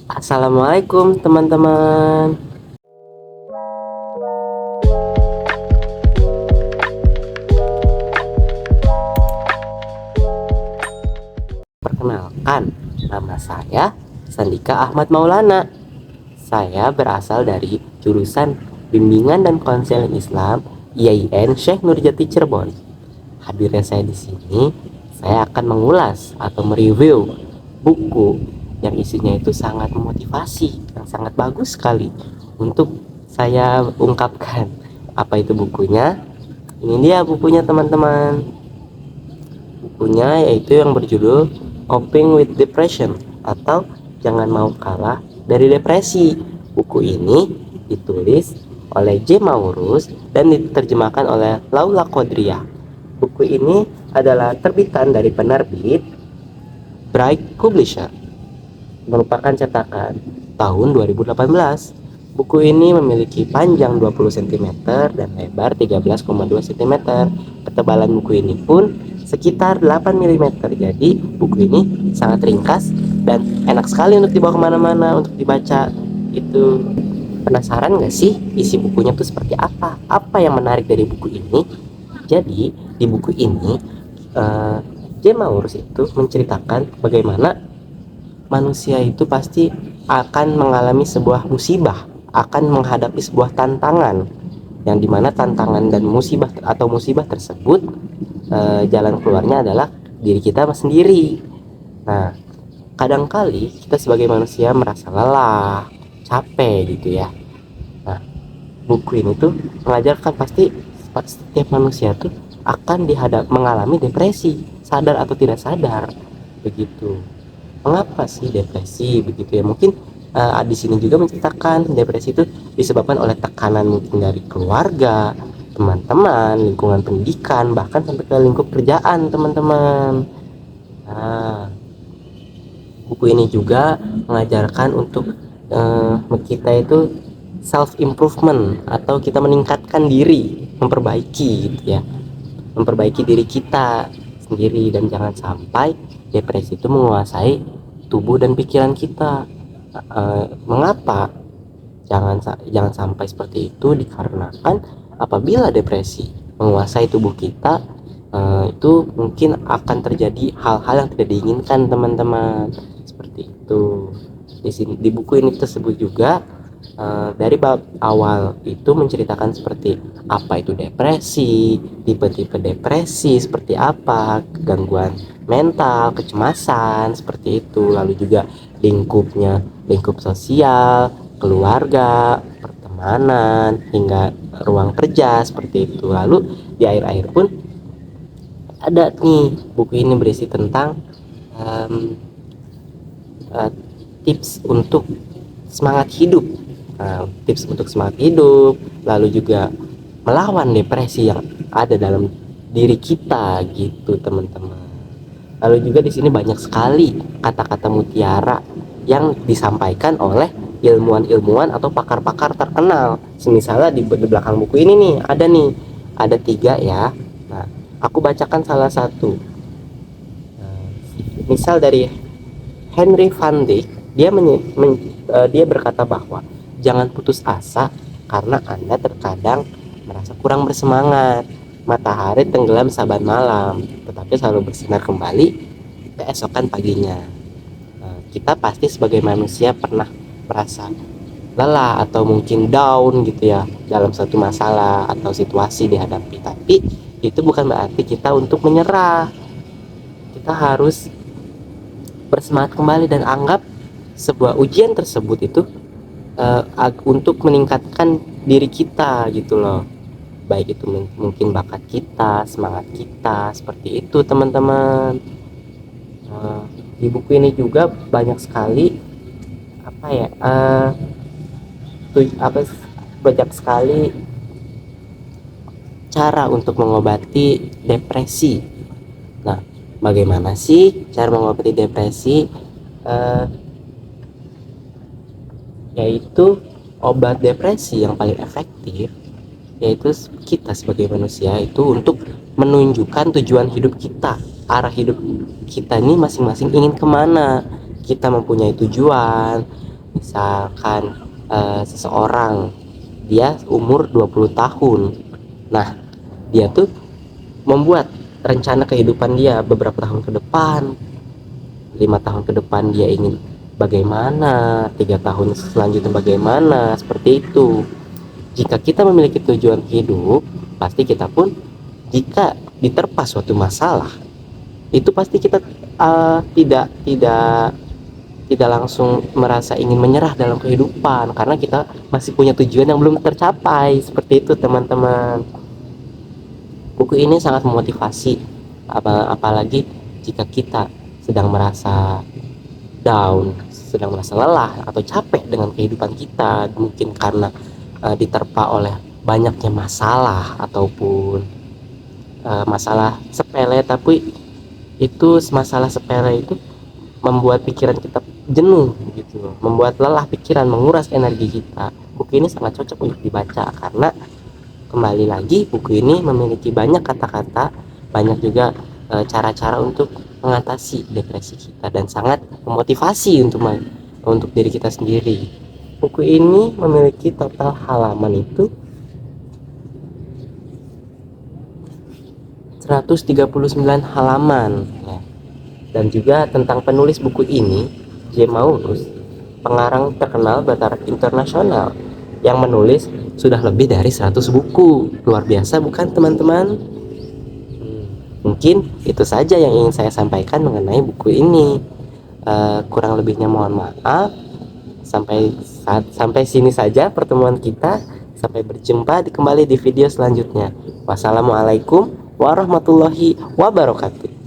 Assalamualaikum teman-teman. Perkenalkan, nama saya Sandika Ahmad Maulana. Saya berasal dari jurusan Bimbingan dan Konseling Islam IAIN Syekh Nurjati Cirebon. Hadirnya saya di sini, saya akan mengulas atau mereview buku yang isinya itu sangat memotivasi, yang sangat bagus sekali untuk saya ungkapkan. Apa itu bukunya? Ini dia bukunya teman-teman. Bukunya yaitu yang berjudul Coping with Depression atau Jangan Mau Kalah dari Depresi. Buku ini ditulis oleh J. Maurus dan diterjemahkan oleh Laula Qadriyah. Buku ini adalah terbitan dari penerbit Bright Publisher, merupakan cetakan tahun 2018. Buku ini memiliki panjang 20 cm dan lebar 13,2 cm. Ketebalan buku ini pun sekitar 8 mm. Jadi buku ini sangat ringkas dan enak sekali untuk dibawa kemana-mana untuk dibaca. Itu penasaran gak sih isi bukunya tuh seperti apa? Apa yang menarik dari buku ini? Jadi di buku ini J. Maurus itu menceritakan bagaimana manusia itu pasti akan mengalami sebuah musibah, akan menghadapi sebuah tantangan, yang dimana tantangan dan musibah tersebut jalan keluarnya adalah diri kita sendiri. Nah, kadangkali kita sebagai manusia merasa lelah, capek gitu ya. Nah, buku ini tuh mengajarkan pasti setiap manusia tuh akan mengalami depresi, sadar atau tidak sadar, begitu. Mengapa sih depresi begitu ya? Mungkin di sini juga menceritakan depresi itu disebabkan oleh tekanan mungkin dari keluarga, teman-teman, lingkungan pendidikan, bahkan sampai ke lingkup kerjaan teman-teman. Nah, buku ini juga mengajarkan untuk kita itu self improvement atau kita meningkatkan diri, memperbaiki gitu ya, memperbaiki diri kita sendiri dan jangan sampai depresi itu menguasai tubuh dan pikiran kita. Mengapa jangan sampai seperti itu? Dikarenakan apabila depresi menguasai tubuh kita, itu mungkin akan terjadi hal-hal yang tidak diinginkan teman-teman. Seperti itu. Di buku ini tersebut juga dari bab awal itu menceritakan seperti apa itu depresi, tipe-tipe depresi seperti apa, gangguan mental, kecemasan seperti itu, lalu juga lingkup sosial, keluarga, pertemanan, hingga ruang kerja seperti itu. Lalu di akhir-akhir pun ada nih, buku ini berisi tentang tips untuk semangat hidup. Tips untuk semangat hidup, lalu juga melawan depresi yang ada dalam diri kita gitu teman-teman. Lalu juga di sini banyak sekali kata-kata mutiara yang disampaikan oleh ilmuwan-ilmuwan atau pakar-pakar terkenal. Misalnya di belakang buku ini nih ada 3 ya. Nah, aku bacakan salah satu. Misal dari Henry Van Dyck, dia berkata bahwa jangan putus asa karena Anda terkadang merasa kurang bersemangat. Matahari tenggelam saban malam, tetapi selalu bersinar kembali keesokan paginya. Kita pasti sebagai manusia pernah merasa lelah atau mungkin down gitu ya dalam suatu masalah atau situasi dihadapi. Tapi itu bukan berarti kita untuk menyerah. Kita harus bersemangat kembali dan anggap sebuah ujian tersebut itu untuk meningkatkan diri kita gitu loh, baik itu mungkin bakat kita, semangat kita, seperti itu teman-teman. Di buku ini juga banyak sekali banyak sekali cara untuk mengobati depresi. Nah, bagaimana sih cara mengobati depresi? Yaitu obat depresi yang paling efektif yaitu kita sebagai manusia itu untuk menunjukkan tujuan hidup kita, arah hidup kita ini masing-masing ingin kemana. Kita mempunyai tujuan, Misalkan seseorang dia umur 20 tahun. Nah, dia tuh membuat rencana kehidupan dia beberapa tahun ke depan, 5 tahun ke depan dia ingin bagaimana, 3 tahun selanjutnya bagaimana, seperti itu. Jika kita memiliki tujuan hidup, pasti kita pun jika diterpa suatu masalah, itu pasti kita tidak langsung merasa ingin menyerah dalam kehidupan karena kita masih punya tujuan yang belum tercapai. Seperti itu teman-teman. Buku ini sangat memotivasi, apalagi jika kita sedang merasa down, sedang merasa lelah atau capek dengan kehidupan kita, mungkin karena diterpa oleh banyaknya masalah ataupun masalah sepele, tapi itu masalah sepele itu membuat pikiran kita jenuh gitu, membuat lelah pikiran, menguras energi kita. Buku ini sangat cocok untuk dibaca karena kembali lagi buku ini memiliki banyak kata-kata, banyak juga cara-cara untuk mengatasi depresi kita dan sangat memotivasi untuk diri kita sendiri. Buku ini memiliki total halaman itu 139 halaman ya. Dan juga tentang penulis buku ini, J. Maurus, pengarang terkenal bertaraf internasional yang menulis sudah lebih dari 100 buku. Luar biasa bukan teman-teman? Mungkin itu saja yang ingin saya sampaikan mengenai buku ini. Kurang lebihnya mohon maaf. Sampai sini saja pertemuan kita. Sampai berjumpa kembali di video selanjutnya. Wassalamualaikum warahmatullahi wabarakatuh.